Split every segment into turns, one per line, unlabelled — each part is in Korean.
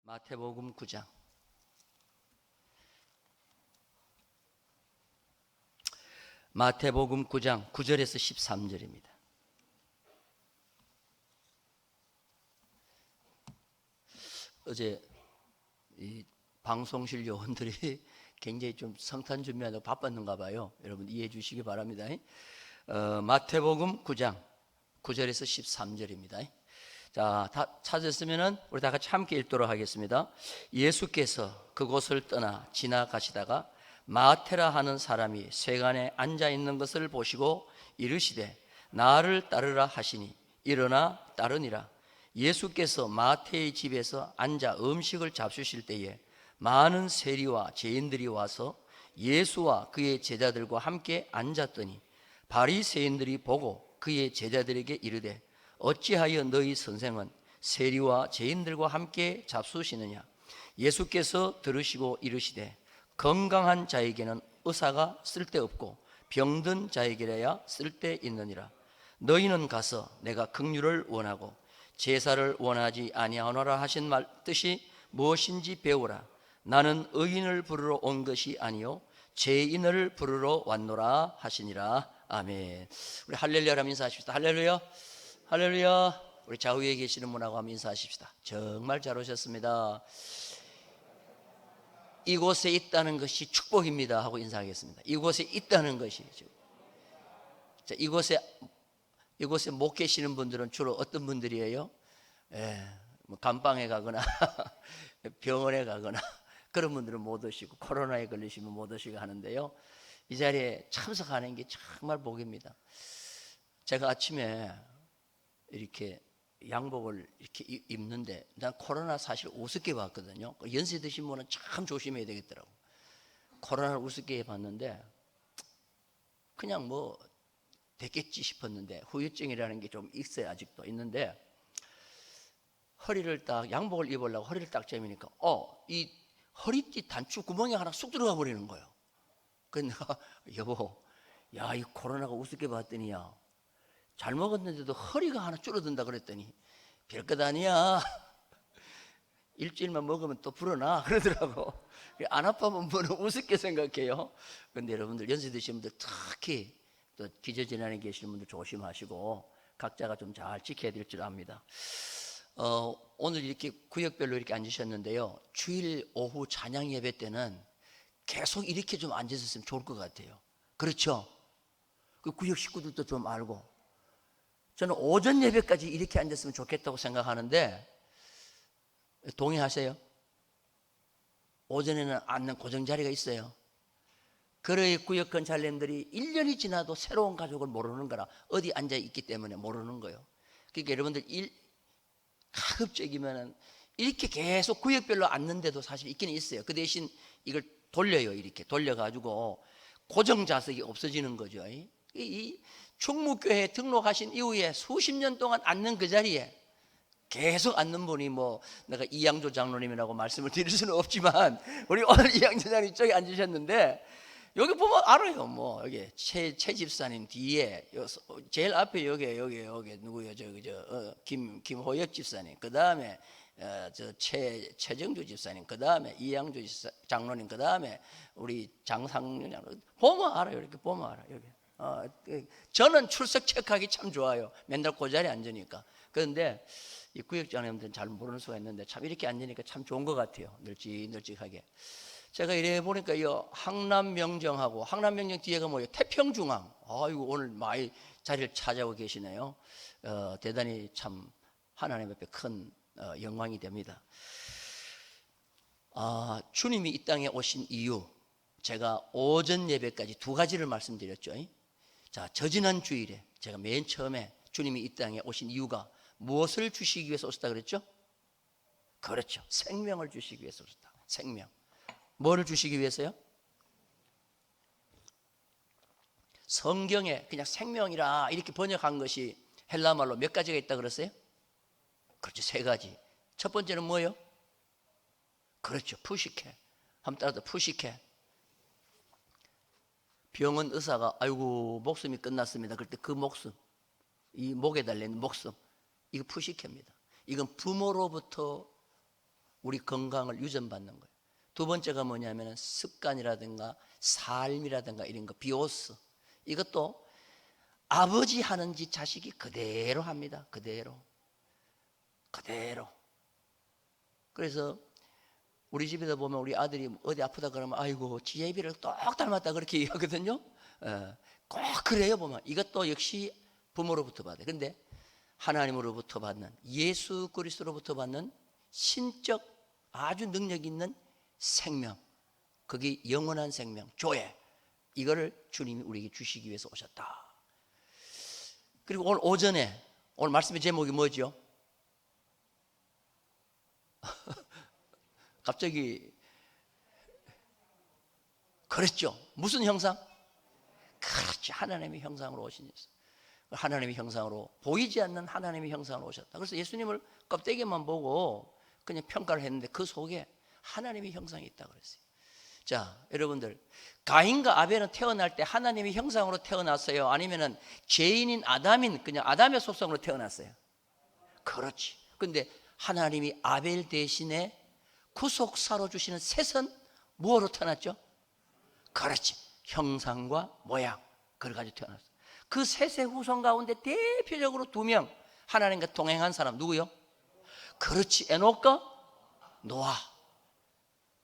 마태복음 9장. 마태복음 9장 9절에서 13절입니다. 어제 이 방송실 요원들이 굉장히 좀 성탄 준비하느라 바빴는가 봐요. 여러분 이해해 주시기 바랍니다. 마태복음 9장 9절에서 13절입니다. 자, 다 찾았으면은 우리 다 같이 함께 읽도록 하겠습니다. 예수께서 그곳을 떠나 지나가시다가 마테라 하는 사람이 세간에 앉아 있는 것을 보시고 이르시되 나를 따르라 하시니 일어나 따르니라. 예수께서 마태의 집에서 앉아 음식을 잡수실 때에 많은 세리와 죄인들이 와서 예수와 그의 제자들과 함께 앉았더니 바리새인들이 보고 그의 제자들에게 이르되 어찌하여 너희 선생은 세리와 죄인들과 함께 잡수시느냐? 예수께서 들으시고 이르시되 건강한 자에게는 의사가 쓸데없고 병든 자에게라야 쓸데있느니라. 너희는 가서 내가 긍휼을 원하고 제사를 원하지 아니하노라 하신 말 뜻이 무엇인지 배우라. 나는 의인을 부르러 온 것이 아니요 죄인을 부르러 왔노라 하시니라. 아멘. 우리 할렐루야 하면 인사하십시다. 할렐루야. 할렐루야. 우리 좌우에 계시는 분하고 한번 인사하십시다. 정말 잘 오셨습니다. 이곳에 있다는 것이 축복입니다 하고 인사하겠습니다. 이곳에 있다는 것이. 자, 이곳에 못 계시는 분들은 주로 어떤 분들이에요? 뭐 감방에 가거나 병원에 가거나 그런 분들은 못 오시고 코로나에 걸리시면 못 오시고 하는데요, 이 자리에 참석하는 게 정말 복입니다. 제가 아침에 이렇게 양복을 이렇게 입는데 난 코로나 사실 우습게 봤거든요. 연세 드신 분은 참 조심해야 되겠더라고. 코로나를 우습게 봤는데 그냥 뭐 됐겠지 싶었는데 후유증이라는 게 좀 있어요. 아직도 있는데 허리를 딱 양복을 입으려고 허리를 딱 재미니까 이 허리띠 단추 구멍에 하나 쑥 들어가 버리는 거예요. 그래서 내가 여보, 야, 이 코로나가 우습게 봤더니야 잘 먹었는데도 허리가 하나 줄어든다 그랬더니 별것 아니야. 일주일만 먹으면 또 불어나 그러더라고. 안 아파면 뭐는 우습게 생각해요. 그런데 여러분들 연세 드신 분들 특히 또 기저질환에 계시는 분들 조심하시고 각자가 좀 잘 지켜야 될 줄 압니다. 오늘 이렇게 구역별로 이렇게 앉으셨는데요, 주일 오후 찬양 예배 때는 계속 이렇게 좀 앉으셨으면 좋을 것 같아요. 그렇죠? 그 구역 식구들도 좀 알고. 저는 오전 예배까지 이렇게 앉았으면 좋겠다고 생각하는데 동의하세요? 오전에는 앉는 고정 자리가 있어요. 그의 구역 건찰님들이 1년이 지나도 새로운 가족을 모르는 거라, 어디 앉아 있기 때문에 모르는 거예요. 그러니까 여러분들 가급적이면 이렇게 계속 구역별로 앉는데도 사실 있기는 있어요. 그 대신 이걸 돌려요. 이렇게 돌려가지고 고정 좌석이 없어지는 거죠. 이 충무교회에 등록하신 이후에 수십 년 동안 앉는 그 자리에 계속 앉는 분이 뭐 내가 이양조 장로님이라고 말씀을 드릴 수는 없지만 우리 오늘 이양조 장로님 쪽에 앉으셨는데 여기 보면 알아요. 뭐 여기 최 집사님 뒤에 제일 앞에 여기 누구요? 김호혁 집사님. 그 다음에 최정주 집사님. 그 다음에 이양조 장로님. 그 다음에 우리 장상윤 장로. 보면 알아요. 이렇게 보면 알아요. 여기. 저는 출석 체크하기 참 좋아요. 맨날 그 자리에 앉으니까. 그런데 이 구역장님들은 잘 모르는 수가 있는데 참 이렇게 앉으니까 참 좋은 것 같아요. 널찍널찍하게. 제가 이래 보니까 이 항남명정하고 항남명정 뒤에가 뭐예요? 태평중앙. 아이고 오늘 많이 자리를 차지하고 계시네요. 대단히 참 하나님 앞에 큰 영광이 됩니다. 주님이 이 땅에 오신 이유, 제가 오전 예배까지 두 가지를 말씀드렸죠. 자, 저지난 주일에 제가 맨 처음에 주님이 이 땅에 오신 이유가 무엇을 주시기 위해서 오셨다 그랬죠? 그렇죠. 생명을 주시기 위해서 오셨다. 생명. 뭐를 주시기 위해서요? 성경에 그냥 생명이라 이렇게 번역한 것이 헬라 말로 몇 가지가 있다 그랬어요? 그렇죠. 세 가지. 첫 번째는 뭐예요? 그렇죠. 푸시케. 한번 따라서 푸시케. 병원 의사가 아이고 목숨이 끝났습니다. 그럴 때 그 목숨, 이 목에 달린 목숨, 이거 푸시케입니다. 이건 부모로부터 우리 건강을 유전받는 거예요. 두 번째가 뭐냐면 습관이라든가 삶이라든가 이런 거, 비오스. 이것도 아버지 하는 짓 자식이 그대로 합니다. 그대로. 그래서 우리 집에도 보면 우리 아들이 어디 아프다 그러면 아이고 지혜비를 똑 닮았다 그렇게 얘기하거든요. 꼭 그래요. 보면 이것도 역시 부모로부터 받아요. 그런데 하나님으로부터 받는, 예수 그리스도로부터 받는 신적 아주 능력 있는 생명, 그게 영원한 생명, 조회, 이거를 주님이 우리에게 주시기 위해서 오셨다. 그리고 오늘 오전에, 오늘 말씀의 제목이 뭐죠? 갑자기 그랬죠. 무슨 형상? 그렇지, 하나님의 형상으로 오신 예수. 하나님의 형상으로, 보이지 않는 하나님의 형상으로 오셨다. 그래서 예수님을 껍데기만 보고 그냥 평가를 했는데 그 속에 하나님의 형상이 있다고 그랬어요. 자, 여러분들, 가인과 아벨은 태어날 때 하나님의 형상으로 태어났어요? 아니면은 죄인인 아담인 그냥 아담의 속성으로 태어났어요? 그렇지. 근데 하나님이 아벨 대신에 구속사로 주시는 셋은 무엇으로 태어났죠? 그렇지, 형상과 모양, 그걸 가지고 태어났어요. 그 셋의 후손 가운데 대표적으로 2명 하나님과 동행한 사람 누구요? 그렇지, 에녹과 노아.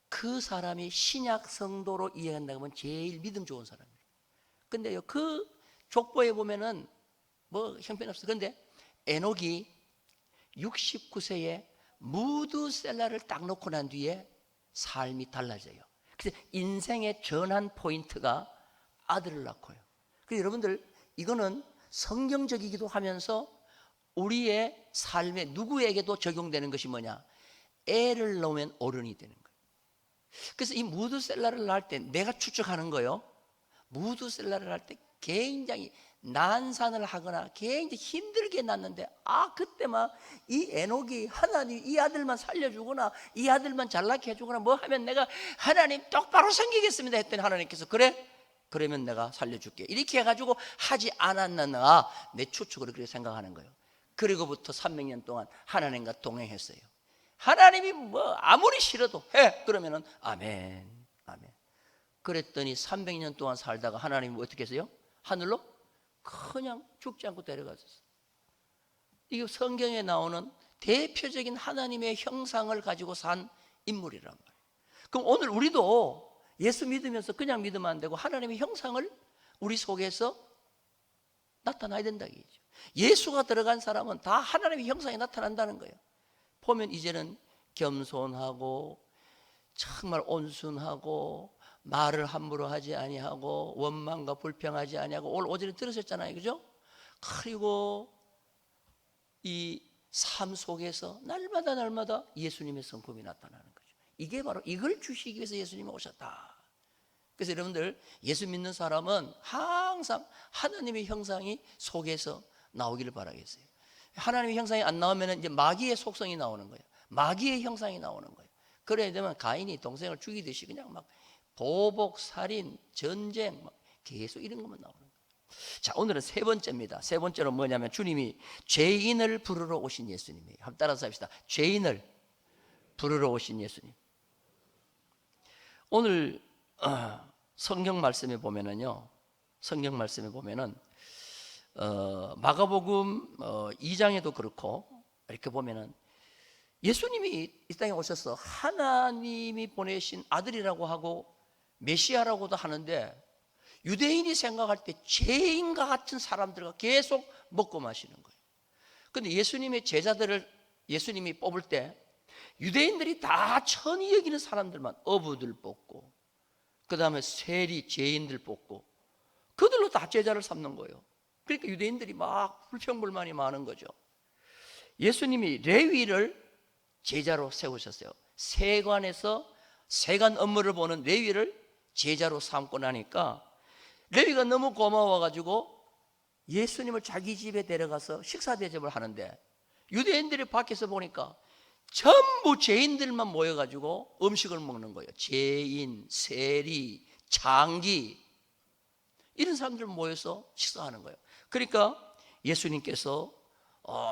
그 사람이 신약 성도로 이해한다고 하면 제일 믿음 좋은 사람이에요. 근데요, 그 족보에 보면은 뭐 형편없어. 그런데 에녹이 69세에 무드셀라를 딱 놓고 난 뒤에 삶이 달라져요. 그래서 인생의 전환 포인트가 아들을 낳고요. 그래서 여러분들, 이거는 성경적이기도 하면서 우리의 삶에 누구에게도 적용되는 것이 뭐냐? 애를 낳으면 어른이 되는 거예요. 그래서 이 무드셀라를 낳을 때 내가 추측하는 거요, 무드셀라를 낳을 때 굉장히 난산을 하거나 굉장히 힘들게 낳는데, 그때 막 이 에녹이 하나님 이 아들만 살려주거나 이 아들만 잘나게 해주거나 뭐 하면 내가 하나님 똑바로 섬기겠습니다 했더니 하나님께서 그래? 그러면 내가 살려줄게 이렇게 해가지고 하지 않았느냐, 내 추측으로 그렇게 생각하는 거예요. 그리고부터 300년 동안 하나님과 동행했어요. 하나님이 뭐 아무리 싫어도 해 그러면은 아멘 아멘. 그랬더니 300년 동안 살다가 하나님이 어떻게 했어요? 하늘로 그냥 죽지 않고 데려갔었어요. 이게 성경에 나오는 대표적인 하나님의 형상을 가지고 산 인물이란 말이에요. 그럼 오늘 우리도 예수 믿으면서 그냥 믿으면 안 되고 하나님의 형상을 우리 속에서 나타나야 된다 이거죠. 예수가 들어간 사람은 다 하나님의 형상이 나타난다는 거예요. 보면 이제는 겸손하고 정말 온순하고 말을 함부로 하지 아니하고 원망과 불평하지 아니하고, 오늘 오전에 들으셨잖아요, 그죠? 그리고 이 삶 속에서 날마다 예수님의 성품이 나타나는 거죠. 이게 바로 이걸 주시기 위해서 예수님이 오셨다. 그래서 여러분들, 예수 믿는 사람은 항상 하나님의 형상이 속에서 나오기를 바라겠어요. 하나님의 형상이 안 나오면 이제 마귀의 속성이 나오는 거예요. 마귀의 형상이 나오는 거예요. 그래야 되면 가인이 동생을 죽이듯이 그냥 막 보복, 살인, 전쟁 막 계속 이런 것만 나오는 거예요. 자, 오늘은 세 번째입니다. 세 번째로 뭐냐면 주님이 죄인을 부르러 오신 예수님이에요. 한번 따라서 합시다. 죄인을 부르러 오신 예수님. 오늘 성경 말씀에 보면은요, 성경 말씀에 보면은 마가복음 2장에도 그렇고 이렇게 보면은 예수님이 이 땅에 오셔서 하나님이 보내신 아들이라고 하고 메시아라고도 하는데, 유대인이 생각할 때 죄인과 같은 사람들과 계속 먹고 마시는 거예요. 그런데 예수님의 제자들을 예수님이 뽑을 때 유대인들이 다 천히 여기는 사람들만, 어부들 뽑고 그 다음에 세리 죄인들 뽑고 그들로 다 제자를 삼는 거예요. 그러니까 유대인들이 막 불평불만이 많은 거죠. 예수님이 레위를 제자로 세우셨어요. 세관에서 세관 업무를 보는 레위를 제자로 삼고 나니까 레위가 너무 고마워가지고 예수님을 자기 집에 데려가서 식사 대접을 하는데, 유대인들이 밖에서 보니까 전부 죄인들만 모여가지고 음식을 먹는 거예요. 죄인, 세리, 장기, 이런 사람들 모여서 식사하는 거예요. 그러니까 예수님께서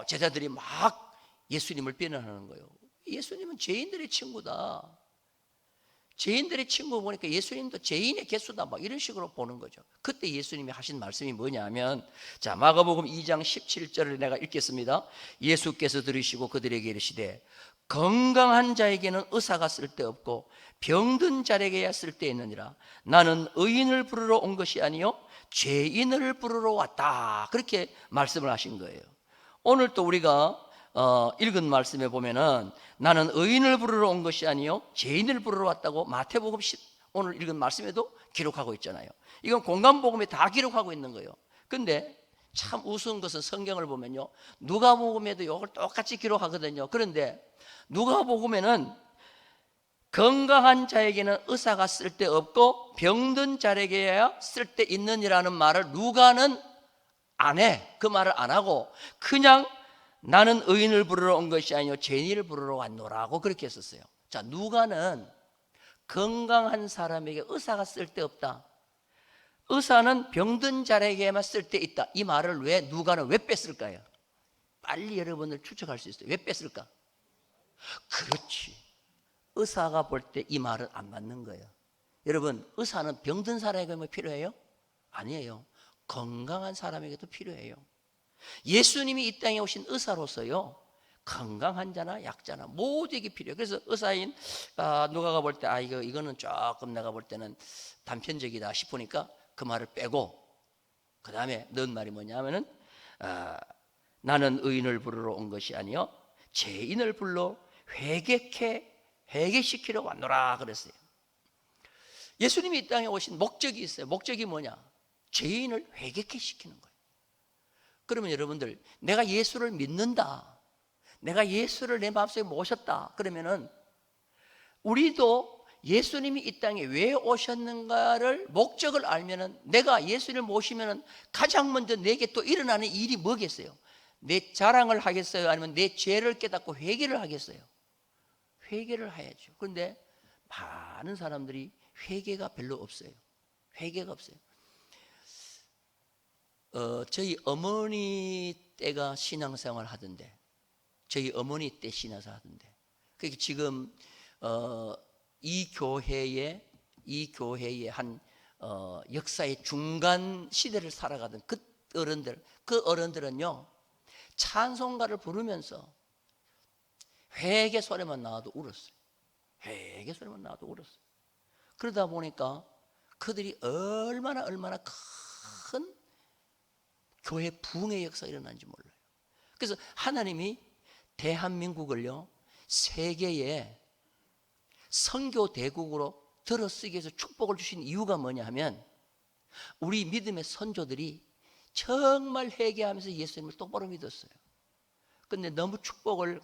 제자들이 막 예수님을 비난하는 거예요. 예수님은 죄인들의 친구다. 죄인들의 친구 보니까 예수님도 죄인의 개수다 막 이런 식으로 보는 거죠. 그때 예수님이 하신 말씀이 뭐냐면, 자, 마가복음 2장 17절을 내가 읽겠습니다. 예수께서 들으시고 그들에게 이르시되 건강한 자에게는 의사가 쓸데없고 병든 자에게야 쓸데있느니라. 나는 의인을 부르러 온 것이 아니요 죄인을 부르러 왔다. 그렇게 말씀을 하신 거예요. 오늘 또 우리가 읽은 말씀에 보면은 나는 의인을 부르러 온 것이 아니요 죄인을 부르러 왔다고 마태복음 10 오늘 읽은 말씀에도 기록하고 있잖아요. 이건 공간복음에 다 기록하고 있는 거예요. 근데 참 우스운 것은 성경을 보면요, 누가복음에도 이걸 똑같이 기록하거든요. 그런데 누가복음에는 건강한 자에게는 의사가 쓸데없고 병든 자에게야 쓸데있느니라는 말을 누가는 안 해. 그 말을 안 하고 그냥 나는 의인을 부르러 온 것이 아니요 죄인을 부르러 왔노라고 그렇게 했었어요. 자, 누가는 건강한 사람에게 의사가 쓸데없다, 의사는 병든 자에게만 쓸데있다, 이 말을 왜 누가는 왜 뺐을까요? 빨리 여러분들 추측할 수 있어요. 왜 뺐을까? 그렇지, 의사가 볼 때 이 말은 안 맞는 거예요. 여러분, 의사는 병든 사람에게만 필요해요? 아니에요. 건강한 사람에게도 필요해요. 예수님이 이 땅에 오신 의사로서요, 건강한 자나 약자나 모두에게 필요해요. 그래서 의사인 누가가 볼 때 이거는 조금 내가 볼 때는 단편적이다 싶으니까 그 말을 빼고 그 다음에 넣은 말이 뭐냐면은 나는 의인을 부르러 온 것이 아니요 죄인을 불러 회개시키러 왔노라 그랬어요. 예수님이 이 땅에 오신 목적이 있어요. 목적이 뭐냐? 죄인을 회개케 시키는 거예요. 그러면 여러분들, 내가 예수를 믿는다, 내가 예수를 내 마음속에 모셨다 그러면은 우리도 예수님이 이 땅에 왜 오셨는가를 목적을 알면은, 내가 예수를 모시면은 가장 먼저 내게 또 일어나는 일이 뭐겠어요? 내 자랑을 하겠어요? 아니면 내 죄를 깨닫고 회개를 하겠어요? 회개를 해야죠. 그런데 많은 사람들이 회개가 별로 없어요. 회개가 없어요. 저희 어머니 때가 신앙생활 하던데, 저희 어머니 때 신앙생활 하던데, 그러니까 지금 이 교회의 한 역사의 중간 시대를 살아가던 그 어른들은요, 찬송가를 부르면서 회개 소리만 나와도 울었어요. 회개 소리만 나와도 울었어요. 그러다 보니까 그들이 얼마나 큰 교회 부흥의 역사가 일어난지 몰라요. 그래서 하나님이 대한민국을요, 세계의 선교 대국으로 들어쓰기 위해서 축복을 주신 이유가 뭐냐 하면, 우리 믿음의 선조들이 정말 회개하면서 예수님을 똑바로 믿었어요. 그런데 너무 축복을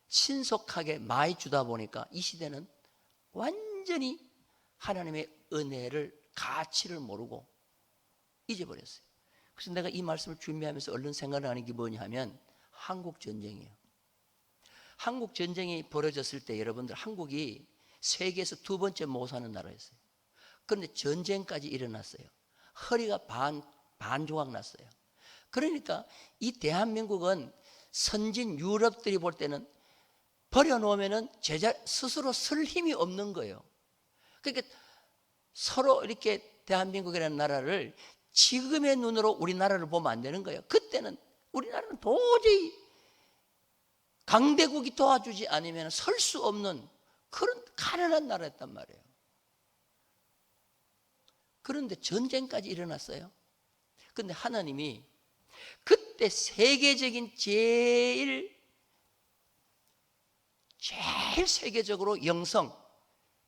신속하게 많이 주다 보니까 이 시대는 완전히 하나님의 은혜를, 가치를 모르고 잊어버렸어요. 그래서 내가 이 말씀을 준비하면서 얼른 생각나는 게 뭐냐 하면 한국 전쟁이에요. 한국 전쟁이 벌어졌을 때 여러분들, 한국이 세계에서 두 번째 못 사는 나라였어요. 그런데 전쟁까지 일어났어요. 허리가 반조각 났어요. 그러니까 이 대한민국은 선진 유럽들이 볼 때는 버려놓으면은 스스로 쓸 힘이 없는 거예요. 그러니까 서로 이렇게 대한민국이라는 나라를 지금의 눈으로 우리나라를 보면 안 되는 거예요. 그때는 우리나라는 도저히 강대국이 도와주지 않으면 설 수 없는 그런 가난한 나라였단 말이에요. 그런데 전쟁까지 일어났어요. 그런데 하나님이 그때 세계적인 제일 세계적으로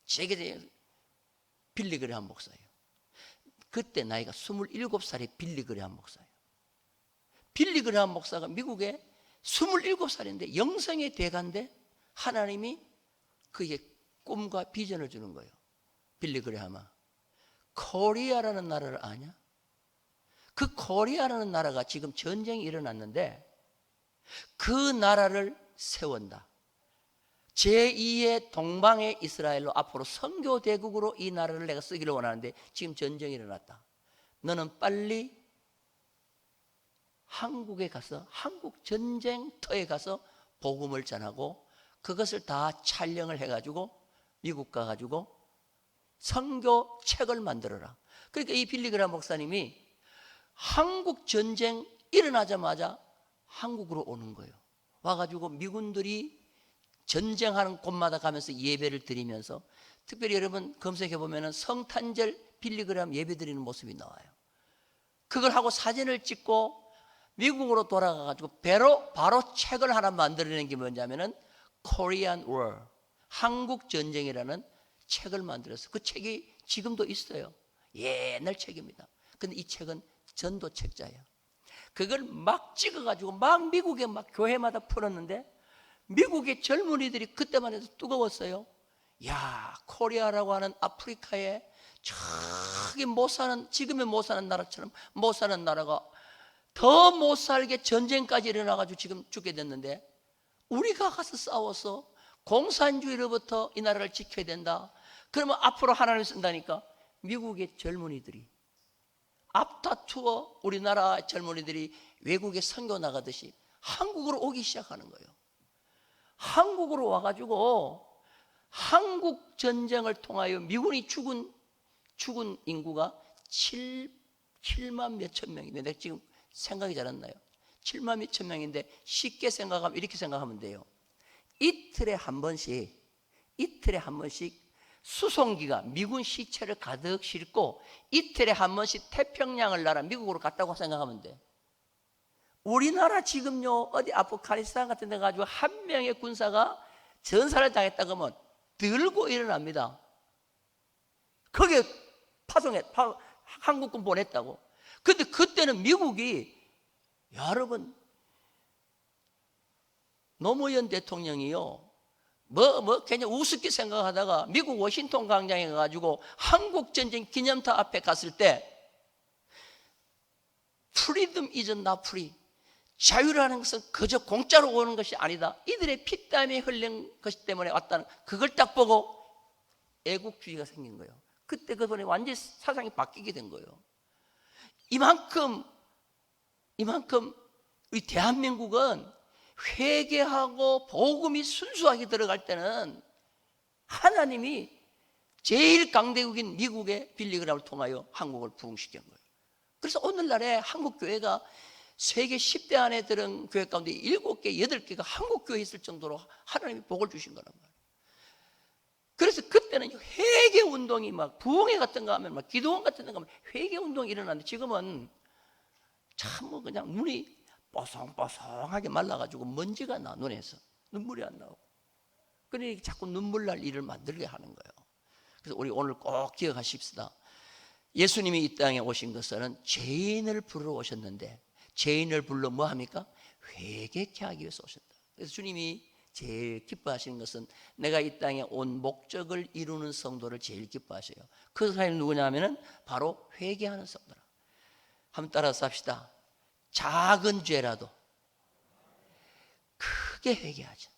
세계적인 빌리그레함 목사예요. 그때 나이가 27살의 빌리그레함 목사예요. 빌리그레함 목사가 미국에 27살인데 영성의 대가인데 하나님이 그에게 꿈과 비전을 주는 거예요. 빌리그레함아, 코리아라는 나라를 아냐? 그 코리아라는 나라가 지금 전쟁이 일어났는데 그 나라를 세운다. 제2의 동방의 이스라엘로 앞으로 선교 대국으로 이 나라를 내가 쓰기를 원하는데 지금 전쟁이 일어났다. 너는 빨리 한국에 가서 한국 전쟁터에 가서 복음을 전하고 그것을 다 촬영을 해가지고 미국 가가지고 선교 책을 만들어라. 그러니까 이 빌리그람 목사님이 한국 전쟁 일어나자마자 한국으로 오는 거예요. 와가지고 미군들이 전쟁하는 곳마다 가면서 예배를 드리면서, 특별히 여러분 검색해 보면은 성탄절 빌리그람 예배 드리는 모습이 나와요. 그걸 하고 사진을 찍고 미국으로 돌아가가지고 바로 책을 하나 만들어낸 게 뭐냐면은 Korean War, 한국 전쟁이라는 책을 만들어서 그 책이 지금도 있어요. 옛날 책입니다. 근데 이 책은 전도 책자예요. 그걸 막 찍어가지고 막 미국에 막 교회마다 풀었는데 미국의 젊은이들이 그때만 해도 뜨거웠어요. 야, 코리아라고 하는 아프리카에 저기 못 사는, 지금의 못 사는 나라처럼 못 사는 나라가 더 못 살게 전쟁까지 일어나가지고 지금 죽게 됐는데, 우리가 가서 싸워서 공산주의로부터 이 나라를 지켜야 된다. 그러면 앞으로 하나님을 쓴다니까 미국의 젊은이들이 앞다투어 우리나라 젊은이들이 외국에 선교 나가듯이 한국으로 오기 시작하는 거예요. 한국으로 와가지고 한국 전쟁을 통하여 미군이 죽은 인구가 7만 몇천 명인데, 내가 지금 생각이 잘 안 나요. 7만 몇천 명인데 쉽게 생각하면 이렇게 생각하면 돼요. 이틀에 한 번씩 수송기가 미군 시체를 가득 싣고 이틀에 한 번씩 태평양을 날아 미국으로 갔다고 생각하면 돼. 우리나라 지금요 어디 아프가니스탄 같은 데 가지고 한 명의 군사가 전사를 당했다 그러면 들고 일어납니다. 거기에 한국군 보냈다고. 근데 그때는 미국이, 여러분, 노무현 대통령이요 그냥 우습게 생각하다가 미국 워싱턴 광장에 가가지고 한국전쟁 기념탑 앞에 갔을 때 Freedom is not free, 자유라는 것은 그저 공짜로 오는 것이 아니다, 이들의 피땀이 흘린 것 때문에 왔다는, 그걸 딱 보고 애국주의가 생긴 거예요. 그때 그분이 완전히 사상이 바뀌게 된 거예요. 이만큼 우리 대한민국은 회개하고 복음이 순수하게 들어갈 때는 하나님이 제일 강대국인 미국의 빌리그람을 통하여 한국을 부흥시킨 거예요. 그래서 오늘날에 한국교회가 세계 10대 안에 들은 교회 가운데 7개, 8개가 한국교회에 있을 정도로 하나님이 복을 주신 거란 말이에요. 그래서 그때는 회개운동이 막 부흥회 같은 거 하면, 막 기도원 같은 거 하면 회개운동이 일어났는데, 지금은 참 그냥 눈이 뽀송뽀송하게 말라가지고 먼지가 나, 눈에서 눈물이 안 나오고. 그러니 자꾸 눈물 날 일을 만들게 하는 거예요. 그래서 우리 오늘 꼭 기억하십시다. 예수님이 이 땅에 오신 것은 죄인을 부르러 오셨는데, 죄인을 불러 뭐 합니까? 회개케 하기 위해서 오셨다. 그래서 주님이 제일 기뻐하시는 것은 내가 이 땅에 온 목적을 이루는 성도를 제일 기뻐하셔요. 그 사람이 누구냐 하면은 바로 회개하는 성도라. 한번 따라서 합시다. 작은 죄라도 크게 회개하자.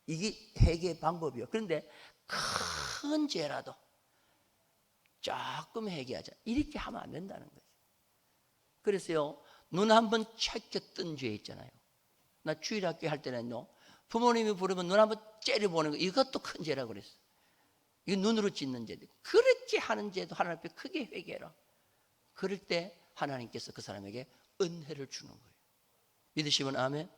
이게 회개의 방법이요. 그런데 큰 죄라도 조금 회개하자, 이렇게 하면 안 된다는 거죠. 그래서요, 눈 한번 채켜 뜬 죄 있잖아요. 나 주일학교 할 때는요, 부모님이 부르면 눈 한번 째려보는 거, 이것도 큰 죄라고 그랬어. 이거 눈으로 짓는 죄. 그렇게 하는 죄도 하나님 앞에 크게 회개해라. 그럴 때 하나님께서 그 사람에게 은혜를 주는 거예요. 믿으시면 아멘.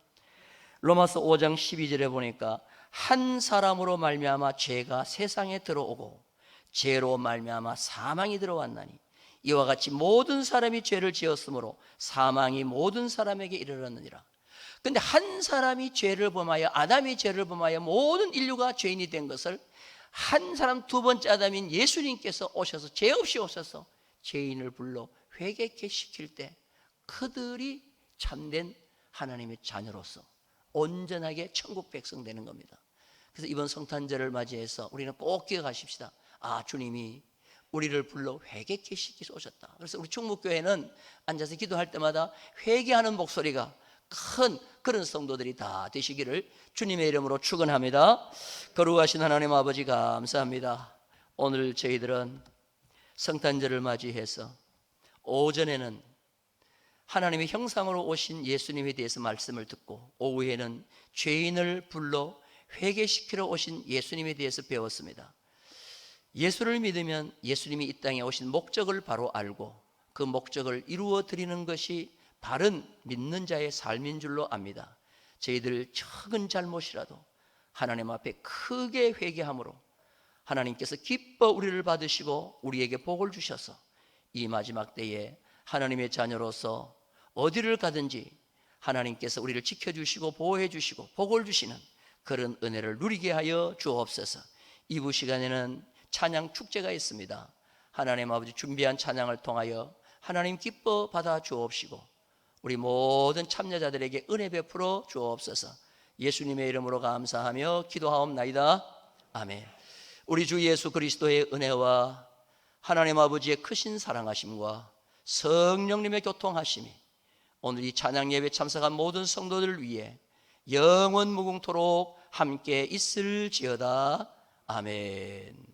로마서 5장 12절에 보니까 한 사람으로 말미암아 죄가 세상에 들어오고 죄로 말미암아 사망이 들어왔나니 이와 같이 모든 사람이 죄를 지었으므로 사망이 모든 사람에게 이르렀느니라. 근데 한 사람이 죄를 범하여, 아담이 죄를 범하여 모든 인류가 죄인이 된 것을 한 사람, 두 번째 아담인 예수님께서 오셔서, 죄 없이 오셔서 죄인을 불러 회개케 시킬 때 그들이 참된 하나님의 자녀로서 온전하게 천국 백성 되는 겁니다. 그래서 이번 성탄절을 맞이해서 우리는 꼭 기억하십시다. 아, 주님이 우리를 불러 회개케 시키서 오셨다. 그래서 우리 충북교회는 앉아서 기도할 때마다 회개하는 목소리가 큰 그런 성도들이 다 되시기를 주님의 이름으로 축원합니다. 거룩하신 하나님 아버지, 감사합니다. 오늘 저희들은 성탄절을 맞이해서 오전에는 하나님의 형상으로 오신 예수님에 대해서 말씀을 듣고 오후에는 죄인을 불러 회개시키러 오신 예수님에 대해서 배웠습니다. 예수를 믿으면 예수님이 이 땅에 오신 목적을 바로 알고 그 목적을 이루어 드리는 것이 바른 믿는 자의 삶인 줄로 압니다. 저희들 적은 잘못이라도 하나님 앞에 크게 회개함으로 하나님께서 기뻐 우리를 받으시고 우리에게 복을 주셔서 이 마지막 때에 하나님의 자녀로서 어디를 가든지 하나님께서 우리를 지켜주시고 보호해 주시고 복을 주시는 그런 은혜를 누리게 하여 주옵소서. 2부 시간에는 찬양 축제가 있습니다. 하나님 아버지 준비한 찬양을 통하여 하나님 기뻐 받아 주옵시고 우리 모든 참여자들에게 은혜 베풀어 주옵소서. 예수님의 이름으로 감사하며 기도하옵나이다. 아멘. 우리 주 예수 그리스도의 은혜와 하나님 아버지의 크신 사랑하심과 성령님의 교통하심이 오늘 이 찬양 예배 참석한 모든 성도들을 위해 영원 무궁토록 함께 있을지어다. 아멘.